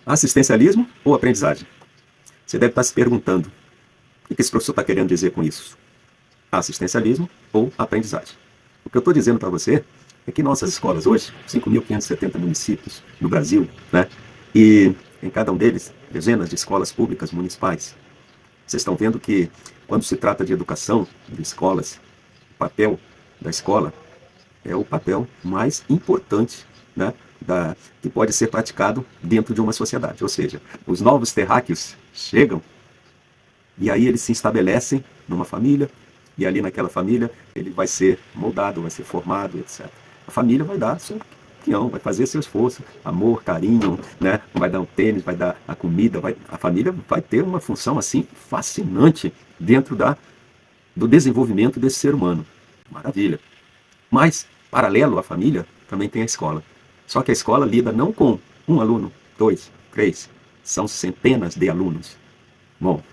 Assistencialismo ou aprendizagem? Você deve estar se perguntando, o que esse professor está querendo dizer com isso? Assistencialismo ou aprendizagem? O que eu estou dizendo para você é que nossas escolas hoje, 5.570 municípios no Brasil, né? E em cada um deles, dezenas de escolas públicas municipais. Vocês estão vendo que, quando se trata de educação, de escolas, o papel da escola é o papel mais importante, né, que pode ser praticado dentro de uma sociedade. Ou seja, os novos terráqueos chegam e aí eles se estabelecem numa família, e ali naquela família ele vai ser moldado, vai ser formado, etc. A família vai dar seu opinião, vai fazer seu esforço, amor, carinho, né? Vai dar um tênis, vai dar a comida, a família vai ter uma função assim fascinante dentro do desenvolvimento desse ser humano. Maravilha. Mas, paralelo à família, também tem a escola. Só que a escola lida não com um aluno, dois, três, são centenas de alunos. Bom,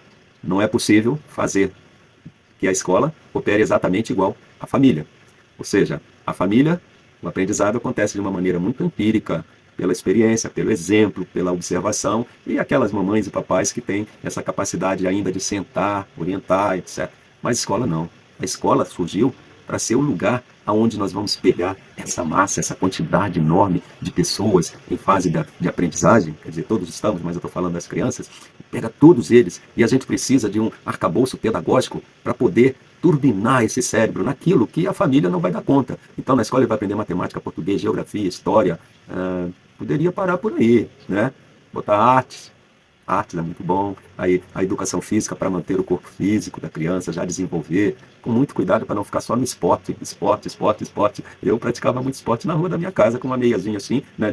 não é possível fazer que a escola opere exatamente igual à família. Ou seja, a família, o aprendizado acontece de uma maneira muito empírica, pela experiência, pelo exemplo, pela observação, e aquelas mamães e papais que têm essa capacidade ainda de sentar, orientar, etc. Mas a escola não. A escola surgiu para ser o lugar aonde nós vamos pegar essa massa, essa quantidade enorme de pessoas em fase de aprendizagem, quer dizer, todos estamos, mas eu estou falando das crianças, pega todos eles e a gente precisa de um arcabouço pedagógico para poder turbinar esse cérebro naquilo que a família não vai dar conta. Então, na escola ele vai aprender matemática, português, geografia, história, poderia parar por aí, né? Botar artes é muito bom, aí a educação física para manter o corpo físico da criança, já desenvolver, com muito cuidado para não ficar só no esporte, esporte, esporte, esporte. Eu praticava muito esporte na rua da minha casa, com uma meiazinha assim, né,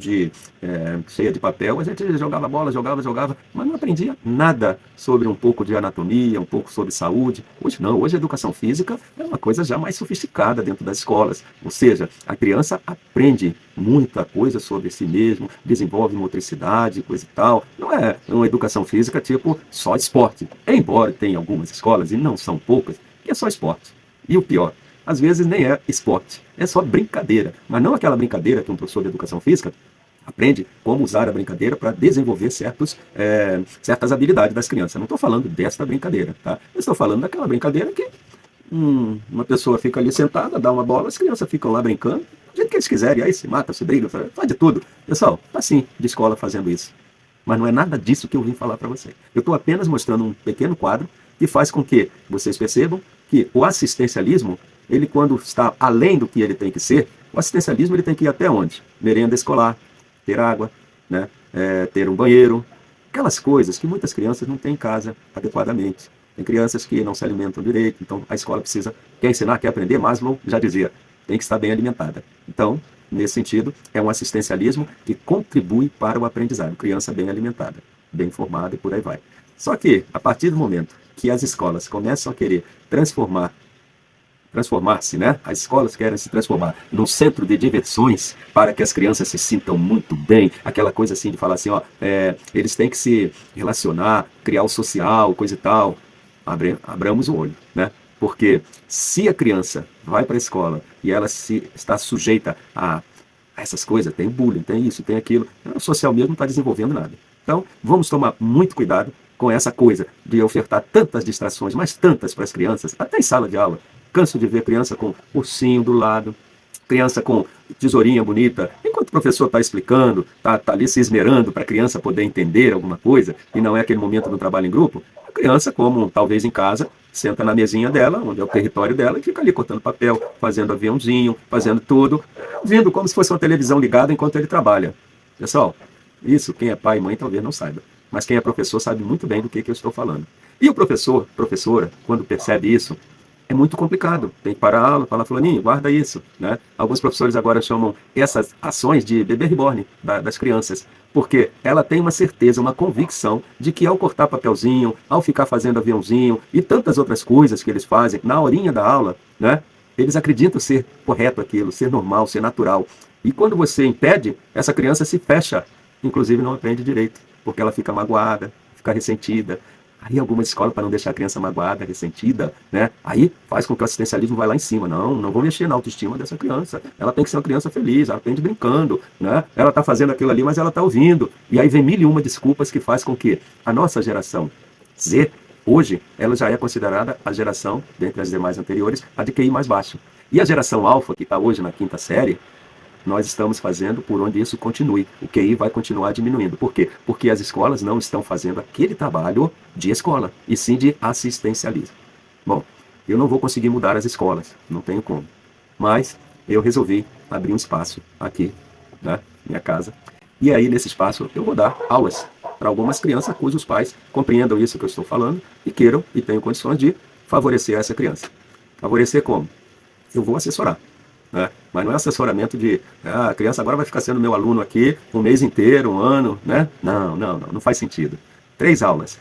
cheia de papel, a gente jogava bola, jogava, mas não aprendia nada sobre um pouco de anatomia, um pouco sobre saúde. Hoje não, hoje a educação física é uma coisa já mais sofisticada dentro das escolas, ou seja, a criança aprende muita coisa sobre si mesmo, desenvolve motricidade, coisa e tal. Não é uma educação física tipo só esporte. Embora tenha algumas escolas, e não são poucas, que é só esporte. E o pior, às vezes nem é esporte, é só brincadeira. Mas não aquela brincadeira que um professor de educação física aprende como usar a brincadeira para desenvolver certas habilidades das crianças. Eu não estou falando desta brincadeira, tá? Eu estou falando daquela brincadeira que uma pessoa fica ali sentada, dá uma bola, as crianças ficam lá brincando, do jeito que eles quiserem, aí se mata, se briga, faz de tudo. Pessoal, tá assim, de escola fazendo isso. Mas não é nada disso que eu vim falar para você. Eu estou apenas mostrando um pequeno quadro que faz com que vocês percebam que o assistencialismo, ele quando está além do que ele tem que ser, o assistencialismo ele tem que ir até onde? Merenda escolar, ter água, né? Ter um banheiro, aquelas coisas que muitas crianças não têm em casa adequadamente. Tem crianças que não se alimentam direito, então a escola precisa, quer ensinar, quer aprender, Maslow já dizia, tem que estar bem alimentada. Então, nesse sentido, é um assistencialismo que contribui para o aprendizado, criança bem alimentada, bem formada e por aí vai. Só que, a partir do momento que as escolas começam a querer transformar-se, né? As escolas querem se transformar num centro de diversões para que as crianças se sintam muito bem, aquela coisa assim de falar assim, ó, eles têm que se relacionar, criar o social, coisa e tal. Abramos o olho, né? Porque se a criança vai para a escola e ela está sujeita a essas coisas, tem bullying, tem isso, tem aquilo, o social mesmo não está desenvolvendo nada. Então, vamos tomar muito cuidado com essa coisa de ofertar tantas distrações, mas tantas para as crianças, até em sala de aula. Canso de ver criança com ursinho do lado, criança com tesourinha bonita, enquanto o professor está explicando, está ali se esmerando para a criança poder entender alguma coisa, e não é aquele momento do trabalho em grupo, a criança, como talvez em casa, senta na mesinha dela, onde é o território dela, e fica ali cortando papel, fazendo aviãozinho, fazendo tudo, vindo como se fosse uma televisão ligada enquanto ele trabalha. Pessoal, isso quem é pai e mãe talvez não saiba, mas quem é professor sabe muito bem do que eu estou falando. E o professor, professora, quando percebe isso, é muito complicado. Tem que parar a aula, falar, fulaninho, guarda isso, né? Alguns professores agora chamam essas ações de bebê reborn das crianças, porque ela tem uma certeza, uma convicção de que ao cortar papelzinho, ao ficar fazendo aviãozinho e tantas outras coisas que eles fazem na horinha da aula, né? Eles acreditam ser correto aquilo, ser normal, ser natural. E quando você impede, essa criança se fecha, inclusive não aprende direito, porque ela fica magoada, fica ressentida. Aí algumas escolas, para não deixar a criança magoada, ressentida, né? Aí faz com que o assistencialismo vá lá em cima. Não, não vou mexer na autoestima dessa criança. Ela tem que ser uma criança feliz, ela aprende brincando, né? Ela está fazendo aquilo ali, mas ela está ouvindo. E aí vem mil e uma desculpas que faz com que a nossa geração Z, hoje, ela já é considerada a geração, dentre as demais anteriores, a de QI mais baixo. E a geração alfa, que está hoje na quinta série, nós estamos fazendo por onde isso continue. O QI vai continuar diminuindo. Por quê? Porque as escolas não estão fazendo aquele trabalho de escola, e sim de assistencialismo. Bom, eu não vou conseguir mudar as escolas, não tenho como. Mas eu resolvi abrir um espaço aqui, né, minha casa. E aí, nesse espaço, eu vou dar aulas para algumas crianças cujos pais compreendam isso que eu estou falando e queiram e tenham condições de favorecer essa criança. Favorecer como? Eu vou assessorar. Né? Mas não é assessoramento de a criança agora vai ficar sendo meu aluno aqui um mês inteiro, um ano, né? Não faz sentido. 3 aulas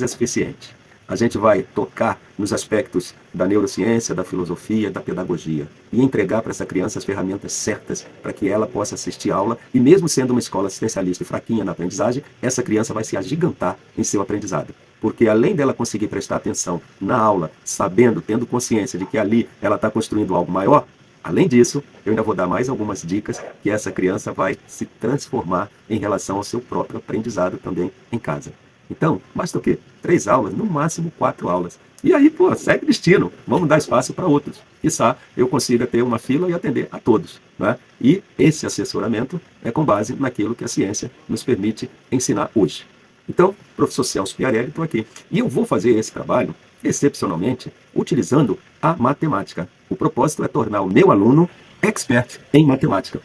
é suficiente. A gente vai tocar nos aspectos da neurociência, da filosofia, da pedagogia e entregar para essa criança as ferramentas certas para que ela possa assistir a aula e mesmo sendo uma escola assistencialista e fraquinha na aprendizagem, essa criança vai se agigantar em seu aprendizado. Porque além dela conseguir prestar atenção na aula, sabendo, tendo consciência de que ali ela está construindo algo maior, além disso, eu ainda vou dar mais algumas dicas que essa criança vai se transformar em relação ao seu próprio aprendizado também em casa. Então, basta o quê? 3 aulas, no máximo 4 aulas. E aí, pô, segue destino. Vamos dar espaço para outros. Quizá eu consiga ter uma fila e atender a todos. Né? E esse assessoramento é com base naquilo que a ciência nos permite ensinar hoje. Então, professor Celso Piarelli, estou aqui. E eu vou fazer esse trabalho, excepcionalmente, utilizando a matemática. O propósito é tornar o meu aluno expert em matemática,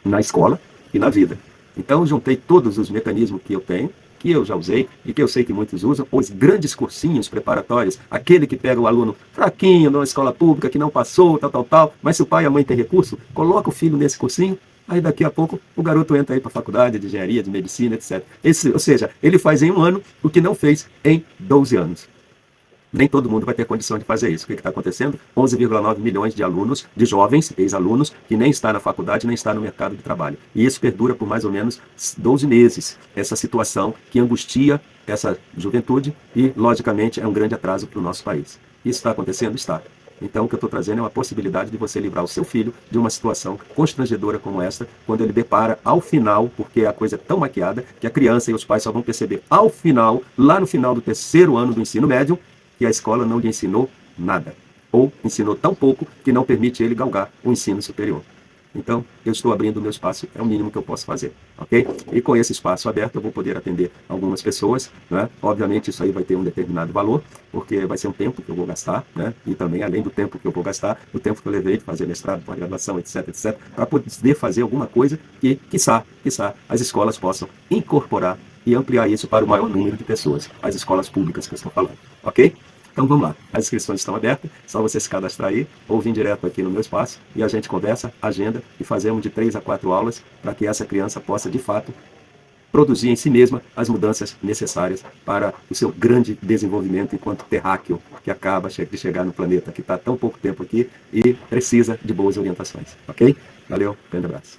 na escola e na vida. Então, juntei todos os mecanismos que eu tenho, que eu já usei e que eu sei que muitos usam, os grandes cursinhos preparatórios, aquele que pega o aluno fraquinho numa escola pública que não passou, tal, mas se o pai e a mãe têm recurso, coloca o filho nesse cursinho, aí daqui a pouco o garoto entra aí para a faculdade de engenharia, de medicina, etc. Ou seja, ele faz em 1 ano o que não fez em 12 anos. Nem todo mundo vai ter condição de fazer isso. O que está acontecendo? 11,9 milhões de alunos, de jovens, ex-alunos, que nem está na faculdade, nem está no mercado de trabalho. E isso perdura por mais ou menos 12 meses. Essa situação que angustia essa juventude e, logicamente, é um grande atraso para o nosso país. Isso está acontecendo? Está. Então, o que eu estou trazendo é uma possibilidade de você livrar o seu filho de uma situação constrangedora como essa, quando ele depara ao final, porque a coisa é tão maquiada, que a criança e os pais só vão perceber ao final, lá no final do 3º ano do ensino médio, que a escola não lhe ensinou nada, ou ensinou tão pouco que não permite ele galgar o ensino superior. Então, eu estou abrindo o meu espaço, é o mínimo que eu posso fazer, ok? E com esse espaço aberto, eu vou poder atender algumas pessoas, né? Obviamente, isso aí vai ter um determinado valor, porque vai ser um tempo que eu vou gastar, né? E também, além do tempo que eu vou gastar, o tempo que eu levei de fazer mestrado, pós-graduação, etc, para poder fazer alguma coisa que, quiçá, as escolas possam incorporar e ampliar isso para o maior número de pessoas, as escolas públicas que eu estou falando, ok? Então vamos lá, as inscrições estão abertas, só você se cadastrar aí ou vir direto aqui no meu espaço e a gente conversa, agenda e fazemos de 3 a 4 aulas para que essa criança possa de fato produzir em si mesma as mudanças necessárias para o seu grande desenvolvimento enquanto terráqueo que acaba de chegar no planeta que está há tão pouco tempo aqui e precisa de boas orientações, ok? Valeu, grande abraço.